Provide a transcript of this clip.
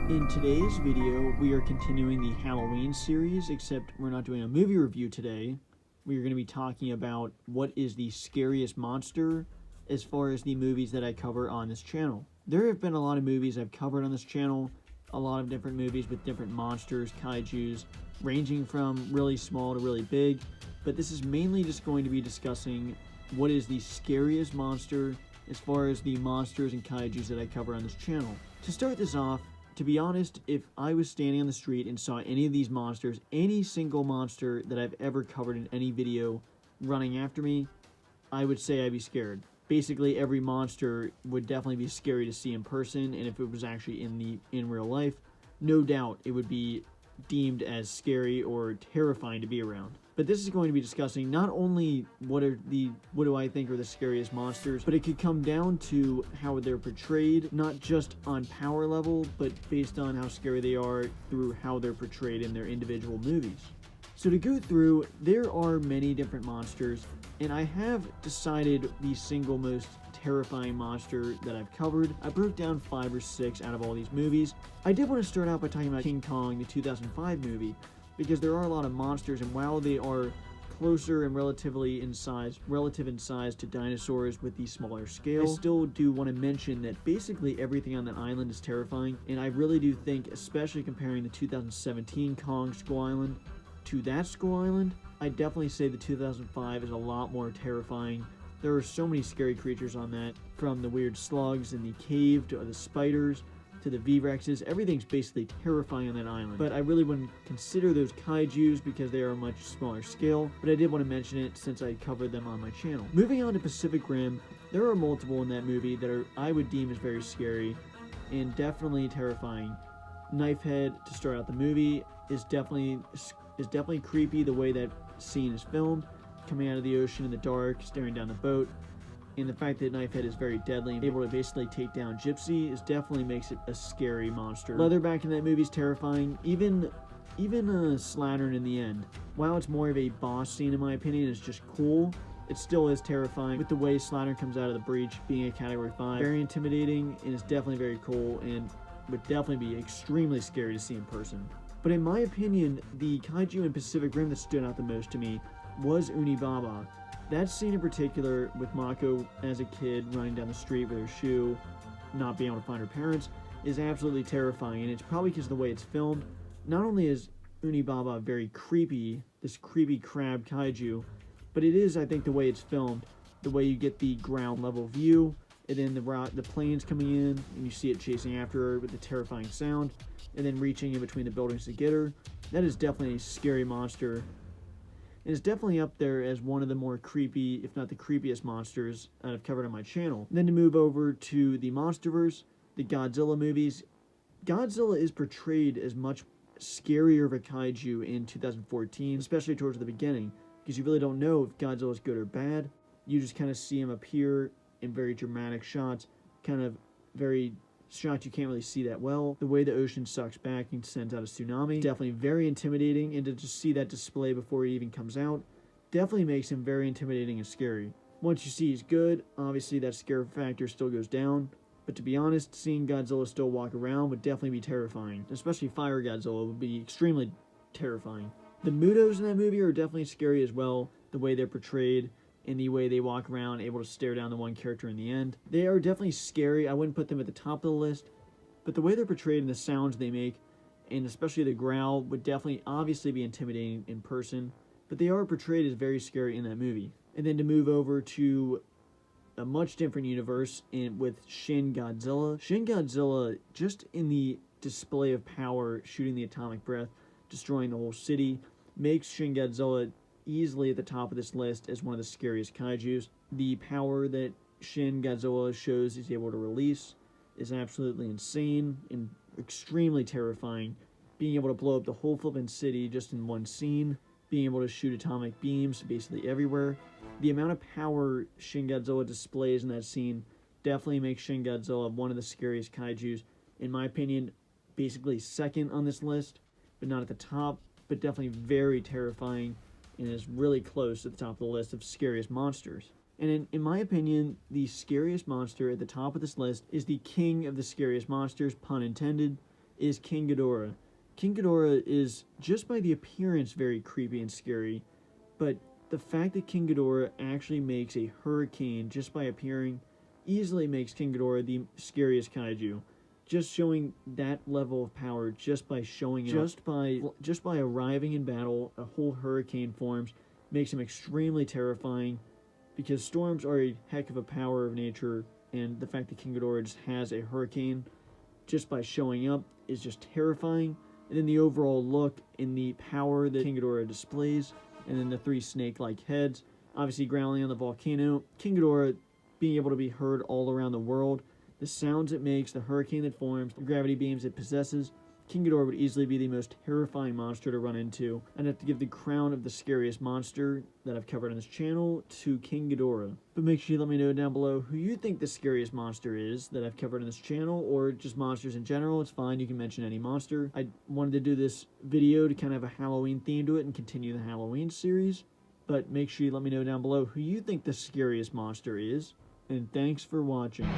In today's video, we are continuing the Halloween series, except we're not doing a movie review today. We are going to be talking about what is the scariest monster as far as the movies that I cover on this channel. There have been a lot of movies I've covered on this channel, a lot of different movies with different monsters, kaijus, ranging from really small to really big, but this is mainly just going to be discussing what is the scariest monster as far as the monsters and kaijus that I cover on this channel. To start this off, to be honest, if I was standing on the street and saw any of these monsters, any single monster that I've ever covered in any video running after me, I would say I'd be scared. Basically, every monster would definitely be scary to see in person, and if it was actually in real life, no doubt it would be deemed as scary or terrifying to be around. But this is going to be discussing not only what do I think are the scariest monsters, but it could come down to how they're portrayed, not just on power level, but based on how scary they are through how they're portrayed in their individual movies. So to go through, there are many different monsters, and I have decided the single most terrifying monster that I've covered. I broke down 5 or 6 out of all these movies. I did want to start out by talking about King Kong, the 2005 movie, because there are a lot of monsters, and while they are closer and relative in size to dinosaurs with the smaller scale, I still do want to mention that basically everything on that island is terrifying, and I really do think, especially comparing the 2017 Kong Skull Island to that Skull Island, I definitely say the 2005 is a lot more terrifying. There are so many scary creatures on that, from the weird slugs in the cave to the spiders to the V-Rexes. Everything's basically terrifying on that island. But I really wouldn't consider those kaijus because they are a much smaller scale, but I did want to mention it since I covered them on my channel. Moving on to Pacific Rim, there are multiple in that movie that I would deem as very scary and definitely terrifying. Knifehead, to start out the movie, is definitely creepy the way that scene is filmed, coming out of the ocean in the dark, staring down the boat. And the fact that Knifehead is very deadly and able to basically take down Gypsy definitely makes it a scary monster. Leatherback in that movie is terrifying. Even Slattern in the end, while it's more of a boss scene in my opinion, it's just cool, it still is terrifying with the way Slattern comes out of the breach being a category 5. Very intimidating, and it's definitely very cool and would definitely be extremely scary to see in person. But in my opinion, the kaiju in Pacific Rim that stood out the most to me was Unibaba. That scene in particular with Mako as a kid running down the street with her shoe, not being able to find her parents, is absolutely terrifying, and it's probably because of the way it's filmed. Not only is Unibaba very creepy, this creepy crab kaiju, but it is, I think, the way it's filmed, the way you get the ground level view, and then the planes coming in, and you see it chasing after her with the terrifying sound, and then reaching in between the buildings to get her. That is definitely a scary monster. And it's definitely up there as one of the more creepy, if not the creepiest monsters I've covered on my channel. And then to move over to the Monsterverse, the Godzilla movies. Godzilla is portrayed as much scarier of a kaiju in 2014, especially towards the beginning, because you really don't know if Godzilla is good or bad. You just kind of see him appear in very dramatic shots, kind of very shots you can't really see that well. The way the ocean sucks back and sends out a tsunami, definitely very intimidating, and to just see that display before he even comes out definitely makes him very intimidating and scary. Once you see he's good, obviously that scare factor still goes down, but to be honest, seeing Godzilla still walk around would definitely be terrifying. Especially Fire Godzilla would be extremely terrifying. The Mutos in that movie are definitely scary as well, the way they're portrayed, in the way they walk around, able to stare down the one character in the end. They are definitely scary. I wouldn't put them at the top of the list, but the way they're portrayed and the sounds they make, and especially the growl, would definitely obviously be intimidating in person, but they are portrayed as very scary in that movie. And then to move over to a much different universe with Shin Godzilla. Shin Godzilla, just in the display of power, shooting the atomic breath, destroying the whole city, makes Shin Godzilla easily at the top of this list as one of the scariest kaijus. The power that Shin Godzilla shows he's able to release is absolutely insane and extremely terrifying. Being able to blow up the whole flippin' city just in one scene, being able to shoot atomic beams basically everywhere. The amount of power Shin Godzilla displays in that scene definitely makes Shin Godzilla one of the scariest kaijus. In my opinion, basically second on this list, but not at the top, but definitely very terrifying, and is really close to the top of the list of scariest monsters. And in my opinion, the scariest monster at the top of this list is the king of the scariest monsters, pun intended, is King Ghidorah. King Ghidorah is, just by the appearance, very creepy and scary, but the fact that King Ghidorah actually makes a hurricane just by appearing easily makes King Ghidorah the scariest kaiju. Just showing that level of power just by showing up, just by arriving in battle, a whole hurricane forms, makes him extremely terrifying, because storms are a heck of a power of nature, and the fact that King Ghidorah just has a hurricane just by showing up is just terrifying. And then the overall look and the power that King Ghidorah displays, and then the three snake-like heads, obviously growling on the volcano. King Ghidorah being able to be heard all around the world, the sounds it makes, the hurricane that forms, the gravity beams it possesses. King Ghidorah would easily be the most terrifying monster to run into. I'd have to give the crown of the scariest monster that I've covered on this channel to King Ghidorah. But make sure you let me know down below who you think the scariest monster is that I've covered on this channel, or just monsters in general. It's fine, you can mention any monster. I wanted to do this video to kind of have a Halloween theme to it and continue the Halloween series. But make sure you let me know down below who you think the scariest monster is. And thanks for watching.